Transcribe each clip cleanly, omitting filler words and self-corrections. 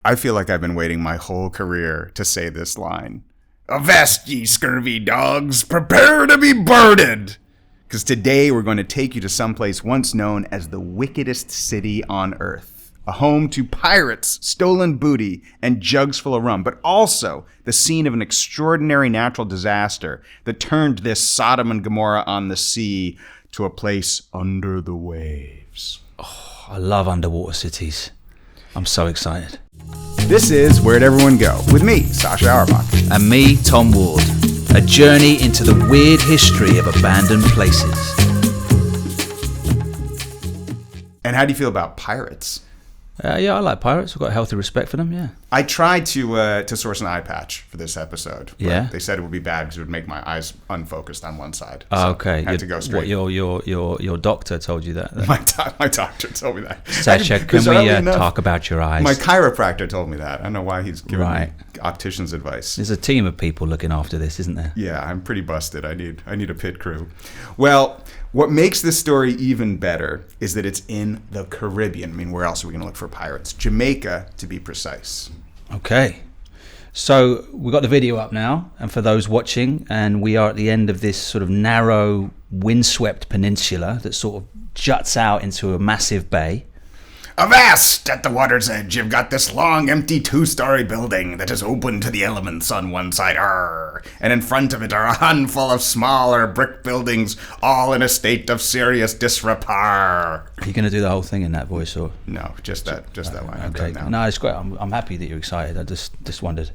I feel like I've been waiting my whole career to say this line. Avast ye scurvy dogs, prepare to be birded! Because today we're going to take you to someplace once known as the wickedest city on earth. A home to pirates, stolen booty, and jugs full of rum, but also the scene of an extraordinary natural disaster that turned this Sodom and Gomorrah on the sea to a place under the waves. Oh, I love underwater cities. I'm so excited. This is Where'd Everyone Go? With me, Sascha Auerbach. And me, Tom Ward. A journey into the weird history of abandoned places. And how do you feel about pirates? Yeah, I like pirates. I've got a healthy respect for them, yeah. I tried to source an eye patch for this episode. But yeah. They said it would be bad because it would make my eyes unfocused on one side. So okay. I had to go straight. What, your doctor told you that? My doctor told me that. Sascha, can we talk about your eyes? My chiropractor told me that. I don't know why he's giving me optician's advice. There's a team of people looking after this, isn't there? Yeah, I'm pretty busted. I need a pit crew. Well, what makes this story even better is that it's in the Caribbean. I mean, where else are we going to look for pirates? Jamaica, to be precise. Okay. So we've got the video up now, and for those watching, and we are at the end of this sort of narrow, windswept peninsula that sort of juts out into a massive bay. Avast! At the water's edge, you've got this long, empty 2-story building that is open to the elements on one side. Arr! And in front of it are a handful of smaller brick buildings, all in a state of serious disrepair. Are you going to do the whole thing in that voice, or? No, just that line. I've Okay. done now. No, it's great. I'm happy that you're excited. I just wondered.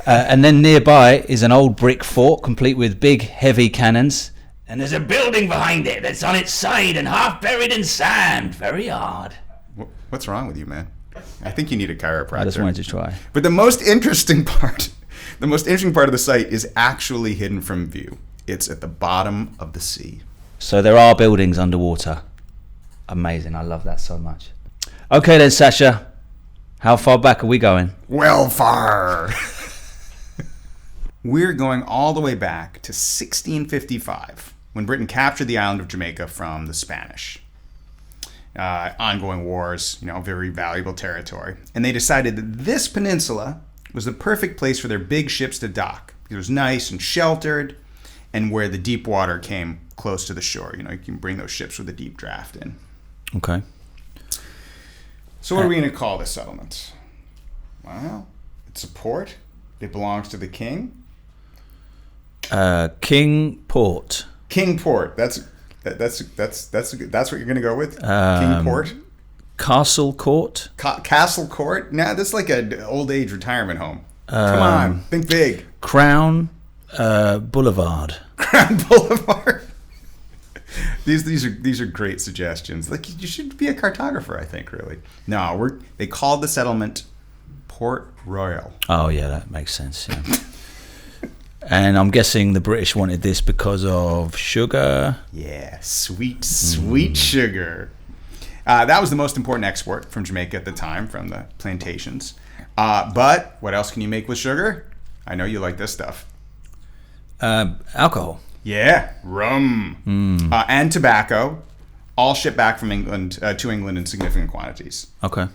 And then nearby is an old brick fort, complete with big, heavy cannons. And there's a building behind it that's on its side and half buried in sand. Very hard. What's wrong with you, man? I think you need a chiropractor. I just wanted to try. But the most interesting part of the site is actually hidden from view. It's at the bottom of the sea. So there are buildings underwater. Amazing. I love that so much. Okay then, Sascha. How far back are we going? Well, far. We're going all the way back to 1655, when Britain captured the island of Jamaica from the Spanish. Ongoing wars, very valuable territory. And they decided that this peninsula was the perfect place for their big ships to dock. It was nice and sheltered, and where the deep water came close to the shore. You can bring those ships with a deep draft in. Okay. So what are we going to call this settlement? Well, it's a port. It belongs to the king. King Port. King Port. That's what you're gonna go with. King Port. Castle Court. Castle Court. Nah, that's like an old age retirement home. Come on, think big. Crown Boulevard. Crown Boulevard. These are great suggestions. Like, you should be a cartographer, I think. Really. No, they called the settlement Port Royal. Oh yeah, that makes sense. Yeah. And I'm guessing the British wanted this because of sugar. Yeah, sweet sugar. That was the most important export from Jamaica at the time, from the plantations. But what else can you make with sugar? I know you like this stuff. Alcohol. Yeah, rum. And tobacco, all shipped back from England to England in significant quantities. Okay.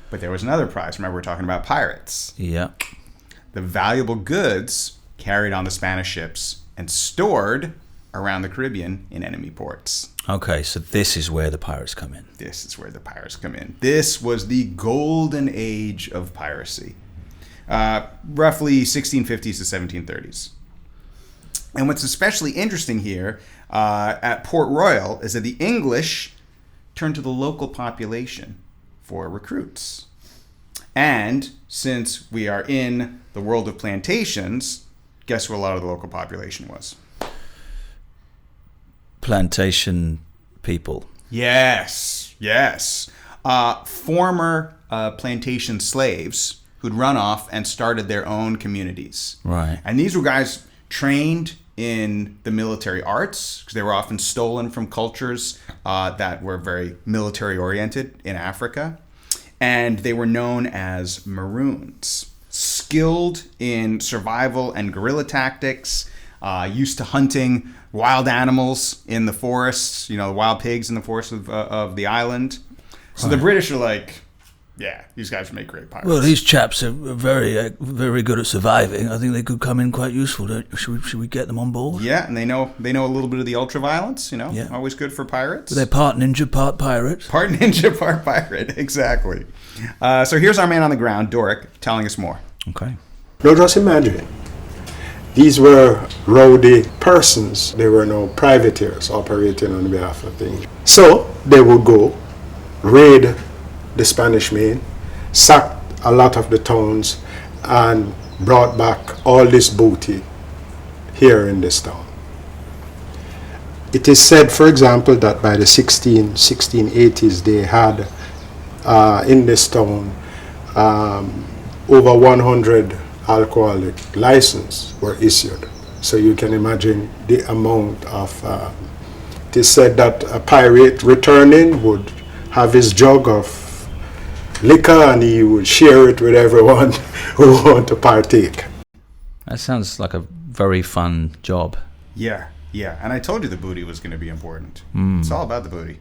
But there was another prize. Remember, we're talking about pirates. Yeah. The valuable goods carried on the Spanish ships and stored around the Caribbean in enemy ports. Okay, so this is where the pirates come in. This is where the pirates come in. This was the golden age of piracy, roughly 1650s to 1730s. And what's especially interesting here at Port Royal is that the English turned to the local population for recruits. And since we are in the world of plantations, guess where a lot of the local population was? Plantation people. Yes. Former plantation slaves who'd run off and started their own communities. Right. And these were guys trained in the military arts, because they were often stolen from cultures that were very military oriented in Africa. And they were known as Maroons, skilled in survival and guerrilla tactics, used to hunting wild animals in the forests, the wild pigs in the forests of the island. So the British are like, Yeah, these guys make great pirates. Well, these chaps are very good at surviving. I think they could come in quite useful. Should we get them on board? Yeah, and they know a little bit of the ultraviolence. Yeah. Always good for pirates. They're part ninja, part pirate. Part ninja, part pirate. Exactly. So here's our man on the ground, Doric, telling us more. Okay. Now just imagine, these were rowdy persons. They were no privateers operating on behalf of the English. So they would go, raid the Spanish Main, sacked a lot of the towns, and brought back all this booty here in this town. It is said, for example, that by the 1680s they had in this town over 100 alcoholic licenses were issued. So you can imagine the amount of, it is said that a pirate returning would have his jug of liquor and he would share it with everyone who want to partake. That sounds like a very fun job. Yeah. And I told you the booty was going to be important. It's all about the booty.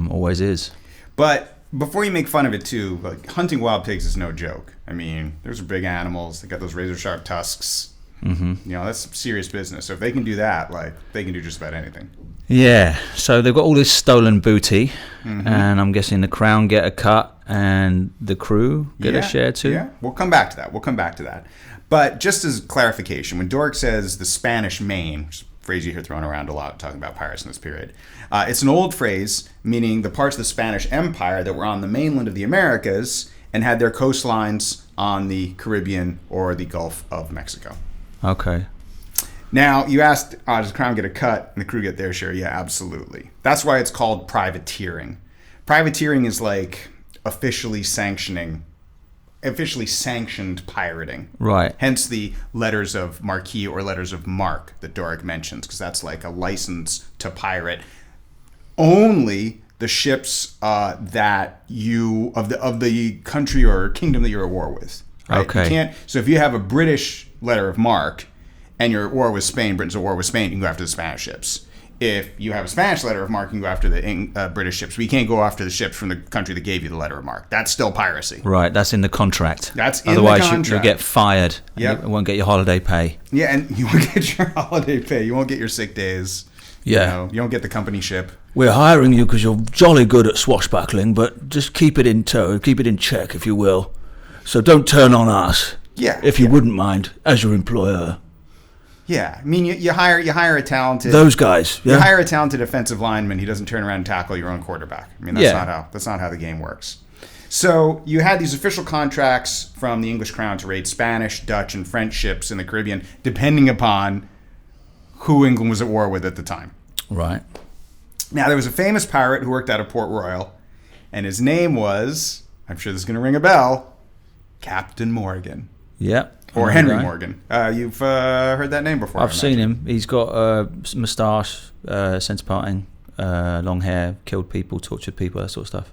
Always is. But before you make fun of it too, like hunting wild pigs is no joke. I mean, those are big animals. They got those razor sharp tusks. That's serious business. So if they can do that, like they can do just about anything. Yeah. So they've got all this stolen booty, and I'm guessing the crown get a cut and the crew get a share too. Yeah, we'll come back to that. But just as clarification, when Doric says the Spanish Main, which is a phrase you hear thrown around a lot talking about pirates in this period, it's an old phrase meaning the parts of the Spanish Empire that were on the mainland of the Americas and had their coastlines on the Caribbean or the Gulf of Mexico. Okay. Now, you asked, does the crown get a cut and the crew get their share? Yeah, absolutely. That's why it's called privateering. Privateering is like officially sanctioned pirating. Right. Hence the letters of marquis or letters of marque that Doric mentions, because that's like a license to pirate. Only the ships that you of the country or kingdom that you're at war with. Right? Okay. You can't. So if you have a British letter of marque and you're at war with Spain, Britain's at war with Spain, you can go after the Spanish ships. If you have a Spanish letter of marque, you can go after the British ships. But you can't go after the ships from the country that gave you the letter of marque. That's still piracy. Right, that's in the contract. That's in Otherwise, the contract. you'll get fired. Yep. You won't get your holiday pay. Yeah, and you won't get your holiday pay. You won't get your sick days. Yeah. You don't get the company ship. We're hiring you because you're jolly good at swashbuckling, but just keep it in tow, keep it in check, if you will. So don't turn on us. Yeah. If you wouldn't mind, as your employer. Yeah, I mean, you hire a talented Those guys. Yeah? You hire a talented offensive lineman. He doesn't turn around and tackle your own quarterback. I mean, that's not how the game works. So you had these official contracts from the English crown to raid Spanish, Dutch, and French ships in the Caribbean, depending upon who England was at war with at the time. Right. Now, there was a famous pirate who worked out of Port Royal, and his name was, I'm sure this is going to ring a bell, Captain Morgan. Yep. Or Henry Morgan. You've heard that name before. I've seen him. He's got a moustache, sense parting, long hair, killed people, tortured people, that sort of stuff.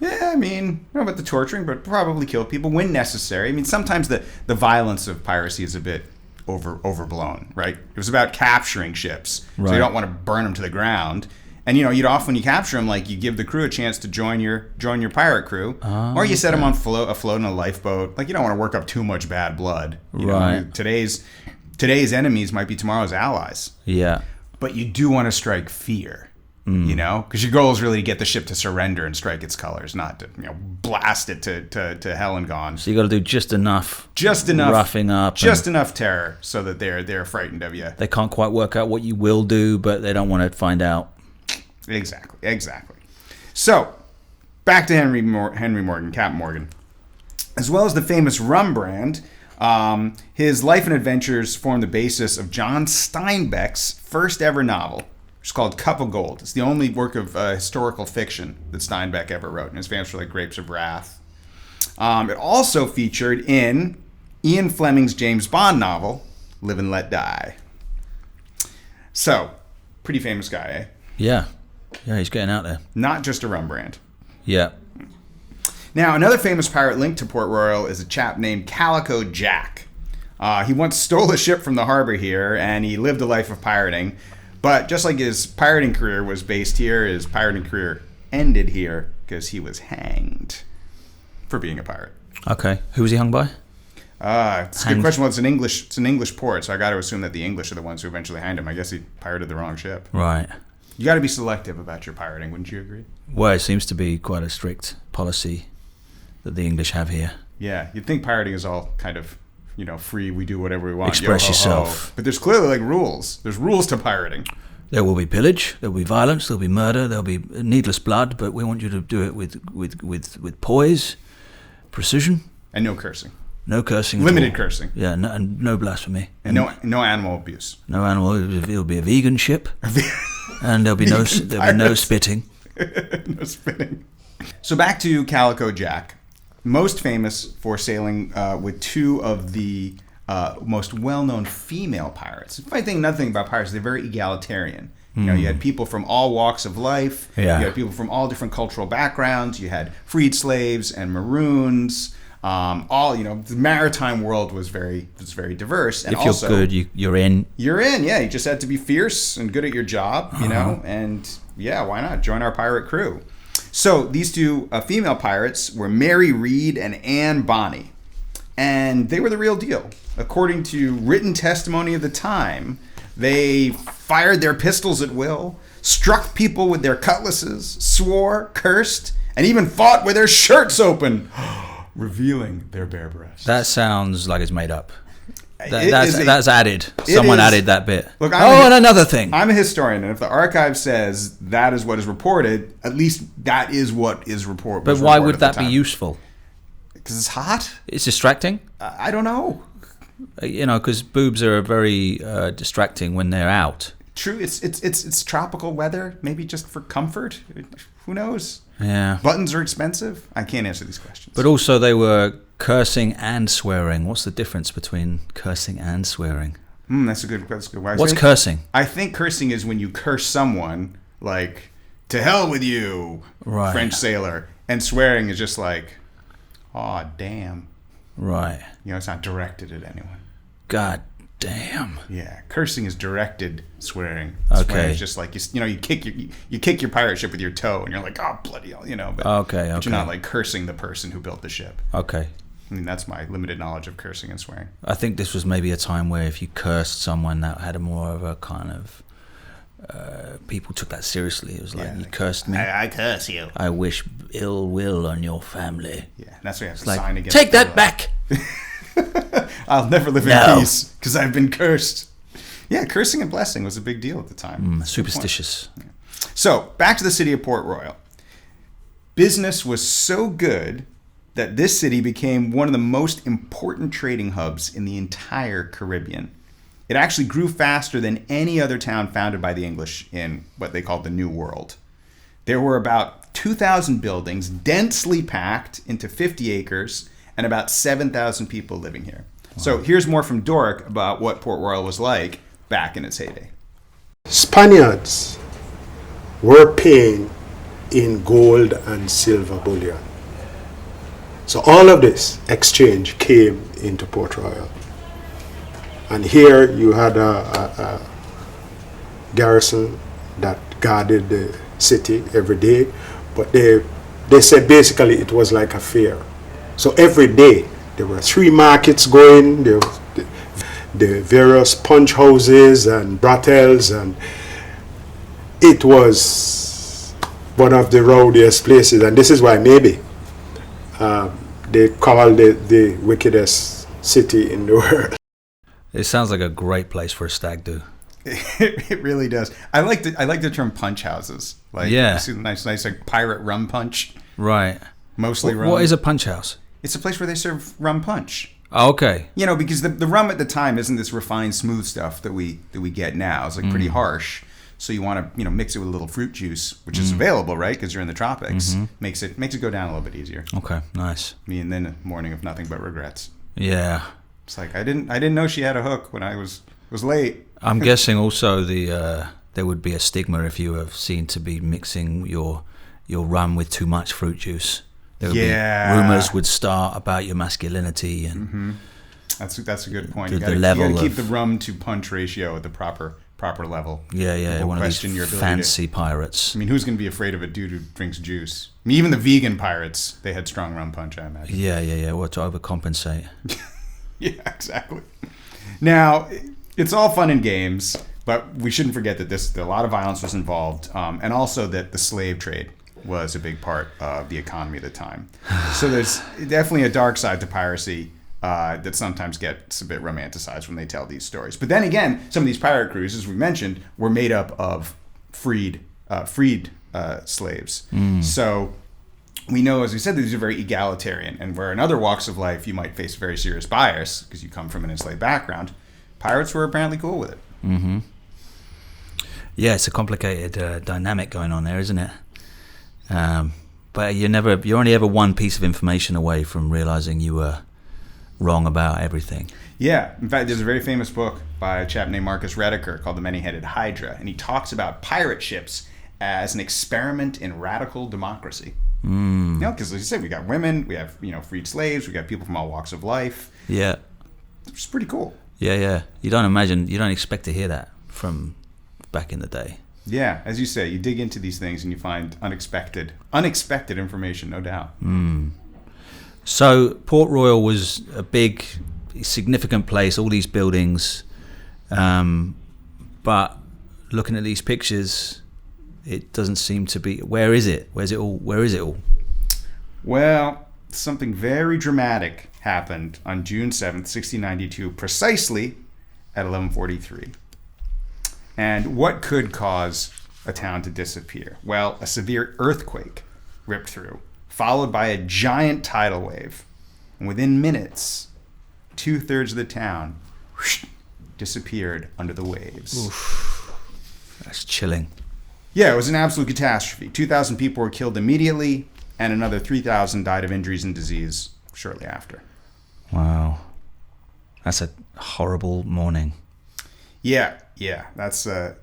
Yeah, I mean, I don't know about the torturing, but probably killed people when necessary. I mean, sometimes the violence of piracy is a bit overblown, right? It was about capturing ships, so you don't want to burn them to the ground. And you'd often, when you capture them, like you give the crew a chance to join your pirate crew, or you set them on afloat in a lifeboat. Like you don't want to work up too much bad blood. You know, today's enemies might be tomorrow's allies. Yeah. But you do want to strike fear, because your goal is really to get the ship to surrender and strike its colors, not to blast it to hell and gone. So you got to do just enough roughing up, just enough terror, so that they're frightened of you. They can't quite work out what you will do, but they don't want to find out. Exactly. So, back to Henry Morgan, Captain Morgan. As well as the famous rum brand, his life and adventures form the basis of John Steinbeck's first ever novel, which is called Cup of Gold. It's the only work of historical fiction that Steinbeck ever wrote, and is famous for like Grapes of Wrath. It also featured in Ian Fleming's James Bond novel, Live and Let Die. So, pretty famous guy, eh? Yeah. Yeah, he's getting out there. Not just a rum brand. Yeah. Now, another famous pirate linked to Port Royal is a chap named Calico Jack. He once stole a ship from the harbor here, and he lived a life of pirating. But just like his pirating career was based here, his pirating career ended here because he was hanged. for being a pirate. Okay. Who was he hung by? It's a good question. Well, it's an English port, so I got to assume that the English are the ones who eventually hanged him. I guess he pirated the wrong ship. Right. You got to be selective about your pirating, wouldn't you agree? Well, it seems to be quite a strict policy that the English have here. Yeah, you'd think pirating is all kind of, free. We do whatever we want. Express Yo-ho-ho. yourself. But there's clearly rules. There's rules to pirating. There will be pillage, there will be violence, there will be murder, there will be needless blood, but we want you to do it with poise, precision. And no cursing. No cursing. Limited cursing. Yeah, and no blasphemy. And no animal abuse. No animal. It'll be a vegan ship, and there'll be no spitting. No spitting. So back to Calico Jack, most famous for sailing with two of the most well-known female pirates. If I think nothing about pirates, they're very egalitarian. You had people from all walks of life. Yeah. You had people from all different cultural backgrounds. You had freed slaves and maroons. The maritime world was very diverse. And if you're good, you're in. You're in, yeah. You just had to be fierce and good at your job, and yeah, why not join our pirate crew? So these two female pirates were Mary Read and Anne Bonny, and they were the real deal. According to written testimony of the time, they fired their pistols at will, struck people with their cutlasses, swore, cursed, and even fought with their shirts open. Revealing their bare breasts. That sounds like it's made up. That's added. Someone added that bit. Look, and another thing. I'm a historian, and if the archive says that is what is reported, at least that is what is reported. But why would that be useful? Because it's hot. It's distracting. I don't know. Because boobs are very distracting when they're out. True. It's tropical weather. Maybe just for comfort. Who knows? Yeah. Buttons are expensive. I can't answer these questions. But also they were cursing and swearing. What's the difference between cursing and swearing? That's a good one. What's cursing? I think cursing is when you curse someone, like, to hell with you, right. French sailor. And swearing is just like, aw, damn. Right. It's not directed at anyone. God damn. Yeah, cursing is directed swearing. Okay. Swearing is just like you kick your pirate ship with your toe, and you're like, oh bloody hell, But, okay. But you're not like cursing the person who built the ship. Okay. I mean, that's my limited knowledge of cursing and swearing. I think this was maybe a time where if you cursed someone, that had a more of a kind of people took that seriously. It was like, you cursed me. I curse you. I wish ill will on your family. Yeah, that's what you have to sign against. Take that back. I'll never live in peace because I've been cursed. Yeah, cursing and blessing was a big deal at the time. Superstitious. Yeah. So, back to the city of Port Royal. Business was so good that this city became one of the most important trading hubs in the entire Caribbean. It actually grew faster than any other town founded by the English in what they called the New World. There were about 2,000 buildings densely packed into 50 acres and about 7,000 people living here. Wow. So here's more from Doric about what Port Royal was like back in its heyday. Spaniards were paying in gold and silver bullion. So all of this exchange came into Port Royal. And here you had a garrison that guarded the city every day. But they said basically it was like a fair. So every day there were 3 markets going, there was the various punch houses and brothels, and it was one of the rowdiest places. And this is why maybe they call it the wickedest city in the world. It sounds like a great place for a stag do. It really does. I like the term punch houses. Like, yeah, nice like pirate rum punch. Right. Mostly rum. What is a punch house? It's a place where they serve rum punch. Oh, okay. Because the rum at the time isn't this refined, smooth stuff that we get now. It's like pretty harsh. So you want to mix it with a little fruit juice, which is available, right? Because you're in the tropics. Makes it go down a little bit easier. Okay, nice. And then a morning of nothing but regrets. Yeah. It's like I didn't know she had a hook when I was late. I'm guessing also there would be a stigma if you were seen to be mixing your rum with too much fruit juice. There would be rumors would start about your masculinity and That's a good point. You gotta level keep the rum to punch ratio at the proper proper level. Yeah. People One of question your these ability fancy pirates. I mean, who's going to be afraid of a dude who drinks juice? I mean, even the vegan pirates, they had strong rum punch, I imagine. Yeah. Or to overcompensate. Yeah, exactly. Now, it's all fun and games, but we shouldn't forget that a lot of violence was involved, and also that the slave trade was a big part of the economy at the time. So there's definitely a dark side to piracy that sometimes gets a bit romanticized when they tell these stories. But then again, some of these pirate crews, as we mentioned, were made up of freed slaves. So we know, as we said, that these are very egalitarian, and where in other walks of life you might face very serious bias because you come from an enslaved background, pirates were apparently cool with it. Mm-hmm. Yeah, it's a complicated dynamic going on there, isn't it? But you're only ever one piece of information away from realizing you were wrong about everything. Yeah, in fact, there's a very famous book by a chap named Marcus Rediker called The Many-Headed Hydra, and he talks about pirate ships as an experiment in radical democracy. Because as you said, we got women, we have freed slaves, we got people from all walks of life. Yeah, it's pretty cool. Yeah. You don't expect to hear that from back in the day. Yeah, as you say, you dig into these things and you find unexpected information, no doubt. So Port Royal was a big, significant place, all these buildings, but looking at these pictures, it doesn't seem to be. Where is it? Where is it all? Well, something very dramatic happened on June 7th, 1692, precisely at 11:43. And what could cause a town to disappear? Well, a severe earthquake ripped through, followed by a giant tidal wave. And within minutes, 2/3 of the town disappeared under the waves. Oof. That's chilling. Yeah, it was an absolute catastrophe. 2,000 people were killed immediately, and another 3,000 died of injuries and disease shortly after. Wow. That's a horrible morning. Yeah, that's a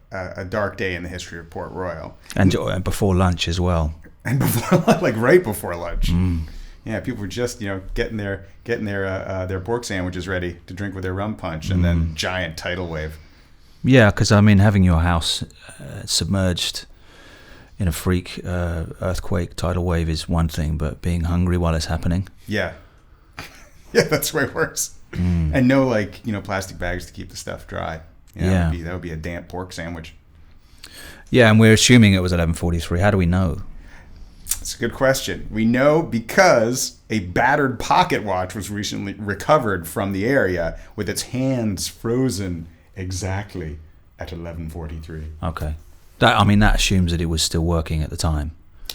dark day in the history of Port Royal. And before lunch as well. And before, like right before lunch. Yeah, people were just getting their pork sandwiches ready to drink with their rum punch, and then giant tidal wave. Yeah, because having your house submerged in a freak earthquake, tidal wave is one thing, but being hungry while it's happening. Yeah, that's way worse. And no plastic bags to keep the stuff dry. That would be a damp pork sandwich. Yeah, and we're assuming it was 11:43. How do we know? That's a good question. We know because a battered pocket watch was recently recovered from the area with its hands frozen exactly at 11:43. Okay. That assumes that it was still working at the time.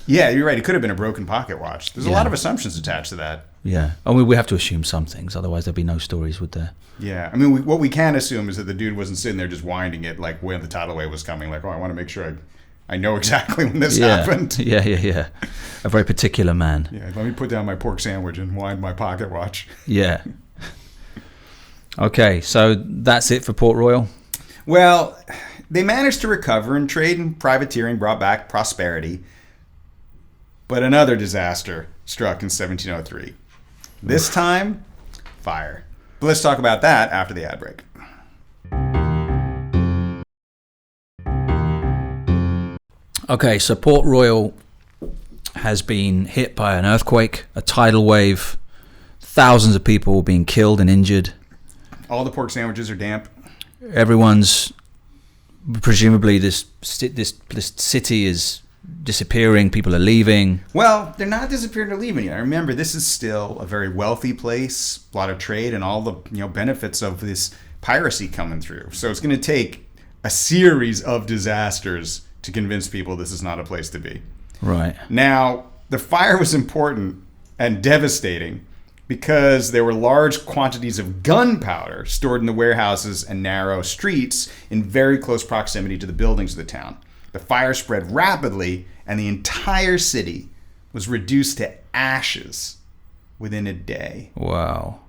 Yeah, you're right. It could have been a broken pocket watch. There's a lot of assumptions attached to that. Yeah. We have to assume some things, otherwise there'd be no stories, would there? Yeah. I mean, what we can assume is that the dude wasn't sitting there just winding it like when the tidal wave was coming. Like, I want to make sure I know exactly when this happened. Yeah. A very particular man. Yeah, let me put down my pork sandwich and wind my pocket watch. Yeah. Okay, so that's it for Port Royal? Well, they managed to recover, and trade and privateering brought back prosperity. But another disaster struck in 1703. This time, fire. But let's talk about that after the ad break. Okay, so Port Royal has been hit by an earthquake, a tidal wave, thousands of people being killed and injured. All the pork sandwiches are damp. Everyone's presumably this city is disappearing. People are leaving. Well, they're not disappearing or leaving yet. Remember, this is still a very wealthy place, a lot of trade, and all the benefits of this piracy coming through. So it's going to take a series of disasters to convince people this is not a place to be. Right. Now, the fire was important and devastating because there were large quantities of gunpowder stored in the warehouses and narrow streets in very close proximity to the buildings of the town. The fire spread rapidly, and the entire city was reduced to ashes within a day. Wow.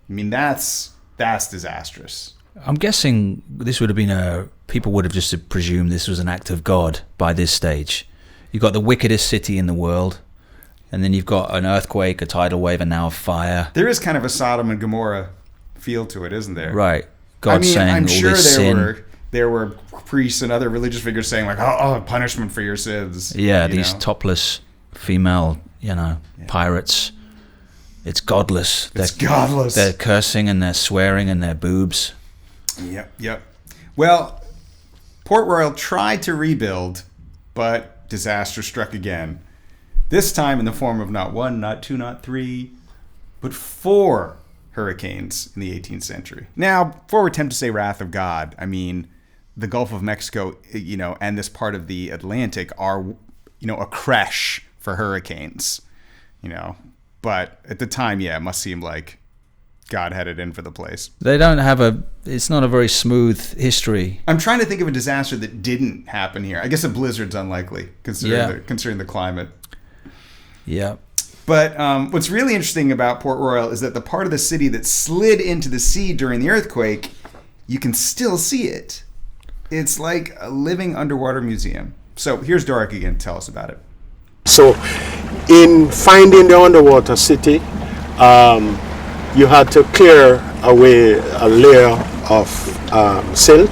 I mean, that's disastrous. I'm guessing this would have been people would have just presumed this was an act of God by this stage. You've got the wickedest city in the world, and then you've got an earthquake, a tidal wave, and now a fire. There is kind of a Sodom and Gomorrah feel to it, isn't there? Right. God saying I'm all sure this sin. There were priests and other religious figures saying like, "Oh, punishment for your sins." Yeah, you these know? topless female, pirates. It's godless. It's godless. They're cursing and they're swearing and they're boobs. Yep. Well, Port Royal tried to rebuild, but disaster struck again. This time in the form of not one, not two, not three, but 4 hurricanes in the 18th century. Now, before we're tempted to say wrath of God, I mean, the Gulf of Mexico, and this part of the Atlantic are, a creche for hurricanes, But at the time, it must seem like God had it in for the place. They don't have it's not a very smooth history. I'm trying to think of a disaster that didn't happen here. I guess a blizzard's unlikely, considering the climate. Yeah. But what's really interesting about Port Royal is that the part of the city that slid into the sea during the earthquake, you can still see it. It's like a living underwater museum. So here's Doric again. Tell us about it. So in finding the underwater city, you had to clear away a layer of silt.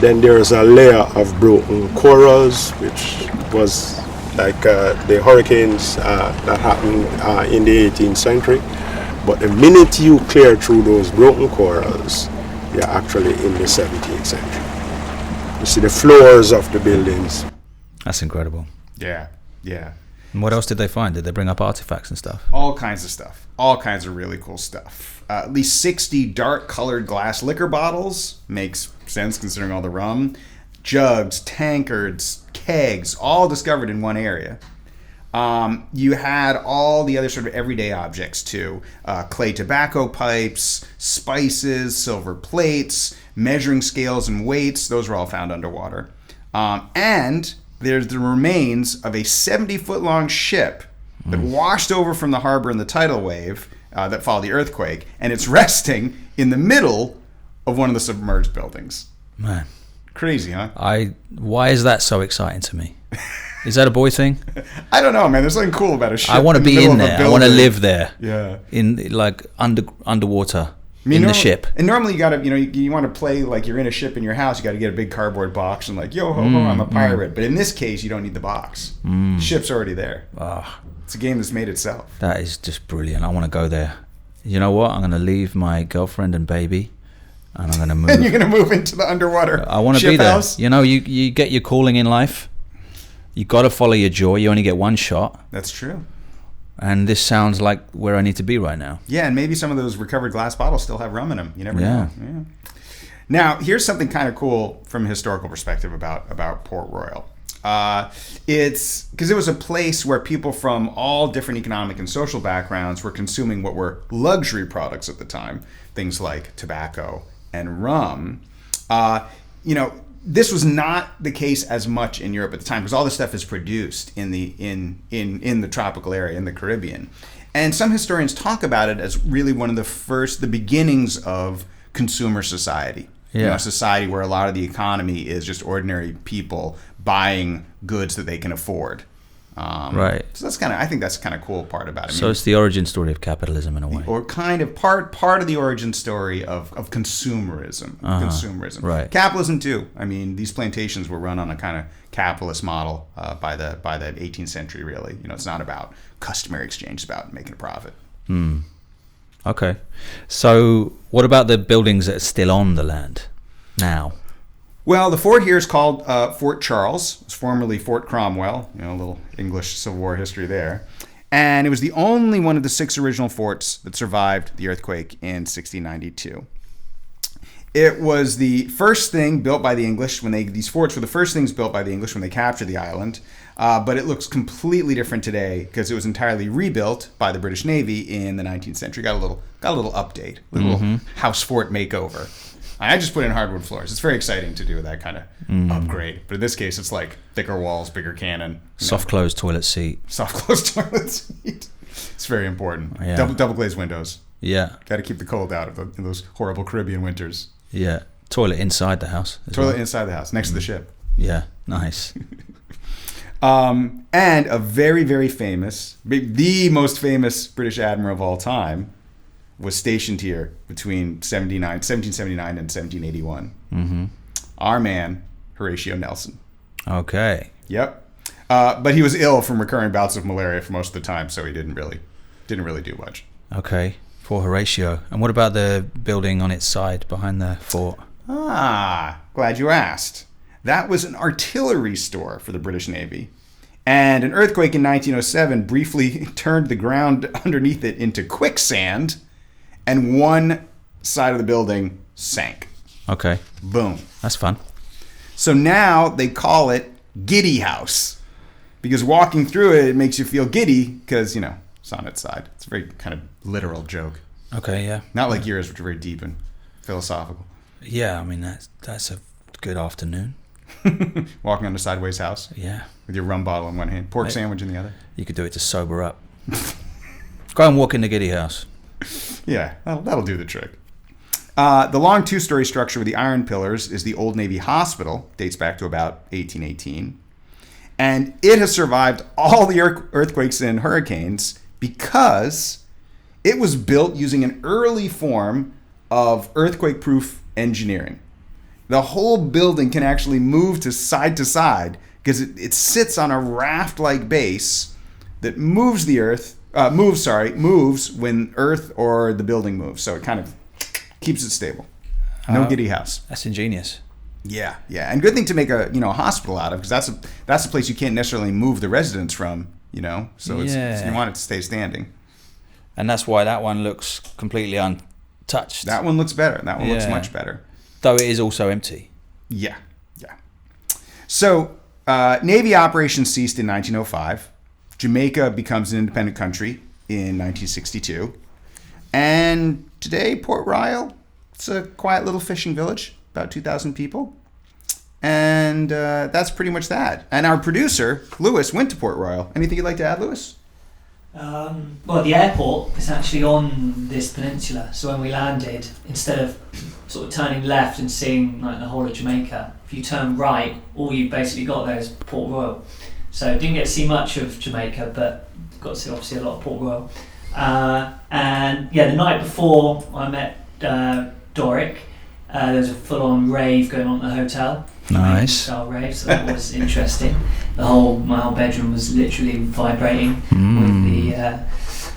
Then there's a layer of broken corals, which was like the hurricanes that happened in the 18th century. But the minute you clear through those broken corals, you're actually in the 17th century. You see the floors of the buildings. That's incredible. Yeah. And what else did they find? Did they bring up artifacts and stuff? All kinds of stuff. All kinds of really cool stuff. At least 60 dark-colored glass liquor bottles. Makes sense considering all the rum. Jugs, tankards, kegs, all discovered in one area. You had all the other sort of everyday objects too. Clay tobacco pipes, spices, silver plates, measuring scales and weights. Those were all found underwater. And there's the remains of a 70-foot-long ship that washed over from the harbor in the tidal wave that followed the earthquake, and it's resting in the middle of one of the submerged buildings. Man. Crazy, huh? Why is that so exciting to me? Is that a boy thing? I don't know, man. There's something cool about a ship. I want to be in there. I want to live there. Yeah. In like underwater. The ship. And normally you gotta, you want to play like you're in a ship in your house. You got to get a big cardboard box and like, yo ho ho, I'm a pirate. But in this case, you don't need the box. The ship's already there. It's a game that's made itself. That is just brilliant. I want to go there. You know what? I'm going to leave my girlfriend and baby, and I'm going to move. And you're going to move into the underwater. I want to be there. House? You get your calling in life. You got to follow your joy. You only get one shot. That's true. And this sounds like where I need to be right now. Yeah, and maybe some of those recovered glass bottles still have rum in them. You never know. Yeah. Now, here's something kind of cool from a historical perspective about Port Royal. It's because it was a place where people from all different economic and social backgrounds were consuming what were luxury products at the time, things like tobacco and rum. This was not the case as much in Europe at the time because all this stuff is produced in the tropical area in the Caribbean, and some historians talk about it as really one of the beginnings of consumer society. Yeah. A society where a lot of the economy is just ordinary people buying goods that they can afford. Right. So I think that's kind of cool part about it. So it's the origin story of capitalism in a way. Or kind of part of the origin story of consumerism. Consumerism. Right. Capitalism too. I mean, these plantations were run on a kind of capitalist model by the 18th century. Really, it's not about customary exchange; it's about making a profit. Okay. So what about the buildings that are still on the land now? Well, the fort here is called Fort Charles. It's formerly Fort Cromwell. A little English Civil War history there. And it was the only one of the 6 original forts that survived the earthquake in 1692. It was the first thing built by the English these forts were the first things built by the English when they captured the island. But it looks completely different today because it was entirely rebuilt by the British Navy in the 19th century. Got a little update, a little house fort makeover. I just put in hardwood floors. It's very exciting to do that kind of upgrade. But in this case, it's like thicker walls, bigger cannon. Soft closed toilet seat. Soft closed toilet seat. It's very important. Yeah. Double glazed windows. Yeah. Got to keep the cold out of those horrible Caribbean winters. Yeah. Toilet inside the house. Toilet inside the house, next to the ship. Yeah. Nice. And a very, very famous, the most famous British admiral of all time was stationed here between 1779 and 1781. our man, Horatio Nelson. Okay. Yep. But he was ill from recurring bouts of malaria for most of the time, so he didn't really do much. Okay. For Horatio. And what about the building on its side behind the fort? Ah, glad you asked. That was an artillery store for the British Navy. And an earthquake in 1907 briefly turned the ground underneath it into quicksand, and one side of the building sank. Okay. Boom. That's fun. So now they call it Giddy House, because walking through it makes you feel giddy because, it's on its side. It's a very kind of literal joke. Okay, yeah. Not like yours, which are very deep and philosophical. Yeah, I mean, that's a good afternoon. Walking on the sideways house. Yeah. With your rum bottle in one hand, pork sandwich in the other. You could do it to sober up. Go and walk in the Giddy House. Yeah, that'll do the trick. The long two-story structure with the iron pillars is the Old Navy Hospital, dates back to about 1818. And it has survived all the earthquakes and hurricanes because it was built using an early form of earthquake-proof engineering. The whole building can actually move to side because it sits on a raft-like base that moves when earth or the building moves. So it kind of keeps it stable. No Giddy House. That's ingenious. Yeah, and good thing to make a hospital out of, because that's a place you can't necessarily move the residents from. So you want it to stay standing. And that's why that one looks completely untouched. That one looks better. That one looks much better. Though it is also empty. Yeah. So Navy operations ceased in 1905. Jamaica becomes an independent country in 1962. And today, Port Royal, it's a quiet little fishing village, about 2,000 people. And that's pretty much that. And our producer, Lewis, went to Port Royal. Anything you'd like to add, Lewis? Well, the airport is actually on this peninsula. So when we landed, instead of sort of turning left and seeing like the whole of Jamaica, if you turn right, all you've basically got there is Port Royal. So didn't get to see much of Jamaica, but got to see obviously a lot of Port Royal. And the night before I met Doric, there was a full-on rave going on at the hotel. Nice. Style rave, so that was interesting. My whole bedroom was literally vibrating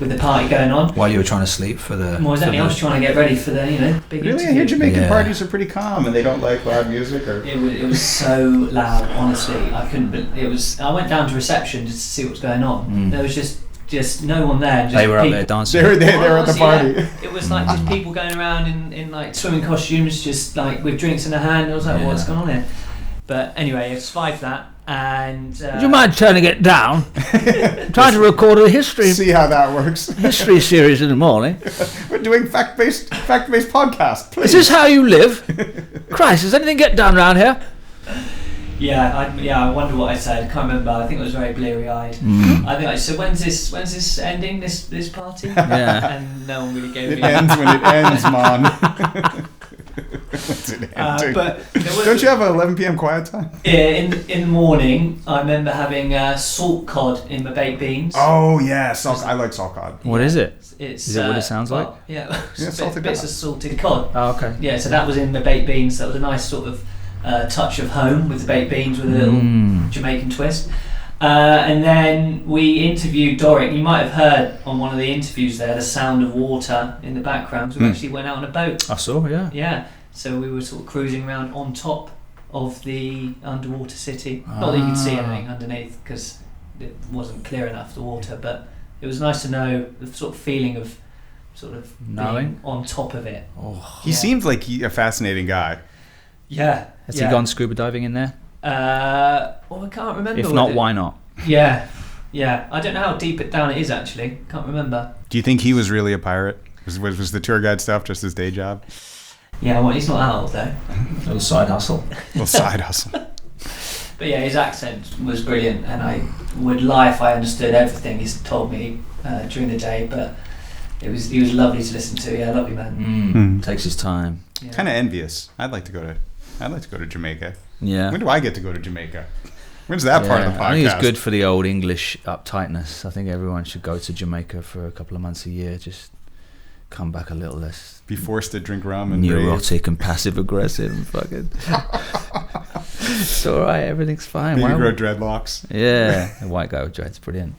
with the party going on. While you were trying to sleep for the... More exactly, I was trying to get ready for the big Really? interview. I hear Jamaican parties are pretty calm and they don't like loud music, or... It was so loud, honestly. I couldn't. I went down to reception just to see what was going on. There was just no one there. Just they were up there dancing. They were at the party. Yeah. It was like just people going around in like swimming costumes, just like with drinks in their hand. I was like, what's going on here? But anyway, I survived that. And would you mind turning it down? I'm trying to record a history See how that works. history series in the morning. We're doing fact-based podcast. Please. Is this how you live? Christ, does anything get done around here? I wonder what I said. I can't remember. I think I was very bleary-eyed. I think so. When's this ending? This party? Yeah. And no one really gave It me. ends when it ends, Mon. What's it ending? But there was Don't you have an 11 p.m. quiet time? in the morning, I remember having salt cod in my baked beans. Oh yeah, I like salt cod. What is it? Is it what it sounds like? Yeah, salted bits cod. of salted cod. Oh, okay. Yeah, so that was in the baked beans. That was a nice sort of touch of home with the baked beans with a little Jamaican twist. And then we interviewed Doric. You might have heard on one of the interviews there the sound of water in the background. We actually went out on a boat. I saw, yeah. Yeah, so we were sort of cruising around on top of the underwater city. Not that you could see anything underneath because it wasn't clear enough, the water, but it was nice to know the sort of feeling of sort of Knowing? being on top of it. He seemed like a fascinating guy. Yeah. Has he gone scuba diving in there? Well, I can't remember. If not, why not? Yeah. I don't know how deep it down it is actually. Can't remember. Do you think he was really a pirate? Was the tour guide stuff just his day job? Yeah, well, he's not that old though. A little side hustle. Little side hustle. But yeah, his accent was brilliant, and I would lie if I understood everything he's told me during the day. But he was lovely to listen to. Yeah, lovely man. Takes his time. Yeah. Kind of envious. I'd like to go to Jamaica. Yeah. When do I get to go to Jamaica? When's that part of the podcast? I think it's good for the old English uptightness. I think everyone should go to Jamaica for a couple of months a year. Just come back a little less Be forced to drink rum and rave. neurotic and passive aggressive and fucking. It's all right. Everything's fine. Maybe Why grow would- dreadlocks. Yeah, a white guy with dreads, brilliant.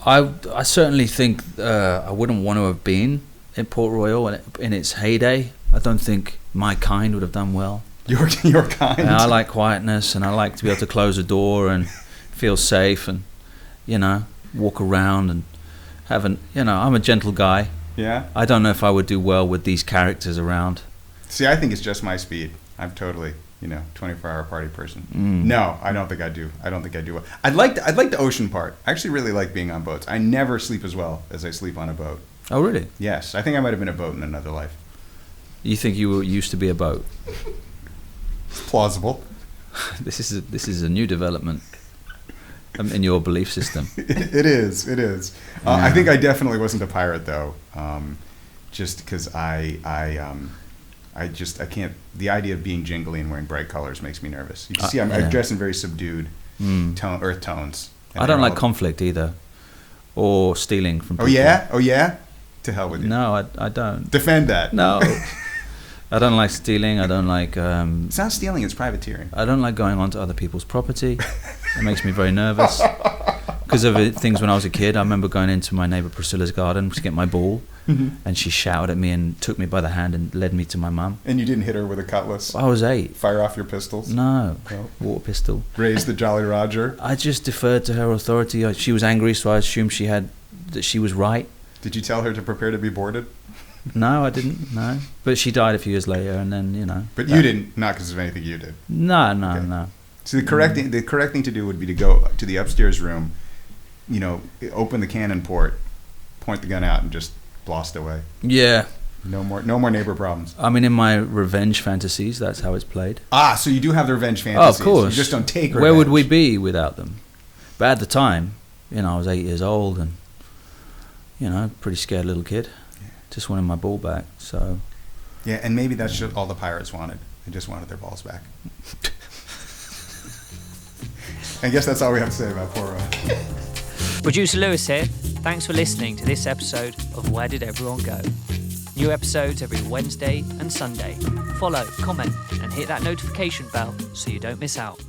I certainly think I wouldn't want to have been in Port Royal in its heyday. I don't think my kind would have done well. Your kind. And I like quietness, and I like to be able to close a door and feel safe, and walk around and I'm a gentle guy. Yeah. I don't know if I would do well with these characters around. See, I think it's just my speed. I'm totally, 24-hour party person. Mm. No, I don't think I do. I don't think I do well. I'd like the ocean part. I actually really like being on boats. I never sleep as well as I sleep on a boat. Oh, really? Yes, I think I might have been a boat in another life. You think you used to be a boat? It's plausible. This is a new development in your belief system. It is. I think I definitely wasn't a pirate though, just because I can't. The idea of being jingly and wearing bright colors makes me nervous. You can see I dress in very subdued earth tones. I don't like conflict either, or stealing from people. Oh yeah. To hell with you. No, I don't. Defend that. No. I don't like stealing. I don't like. It's not stealing. It's privateering. I don't like going onto other people's property. It makes me very nervous. Because of things when I was a kid, I remember going into my neighbour Priscilla's garden to get my ball, and she shouted at me and took me by the hand and led me to my mum. And you didn't hit her with a cutlass? I was 8. Fire off your pistols? No. No. Water pistol. Raise the Jolly Roger? I just deferred to her authority. She was angry, so I assumed that she was right. Did you tell her to prepare to be boarded? No, I didn't. No, but she died a few years later, and then But you didn't, not because of anything you did. No. Okay. No. So the correct thing to do would be to go to the upstairs room, open the cannon port, point the gun out, and just blast away. Yeah. No more neighbor problems. I mean, in my revenge fantasies, that's how it's played. Ah, so you do have the revenge fantasies. Oh, of course. You just don't take revenge. Where would we be without them? But at the time, I was 8 years old and, pretty scared little kid. Just wanted my ball back, so... Yeah, and maybe that's just all the pirates wanted. They just wanted their balls back. I guess that's all we have to say about Port Royal. Producer Lewis here. Thanks for listening to this episode of Where Did Everyone Go? New episodes every Wednesday and Sunday. Follow, comment, and hit that notification bell so you don't miss out.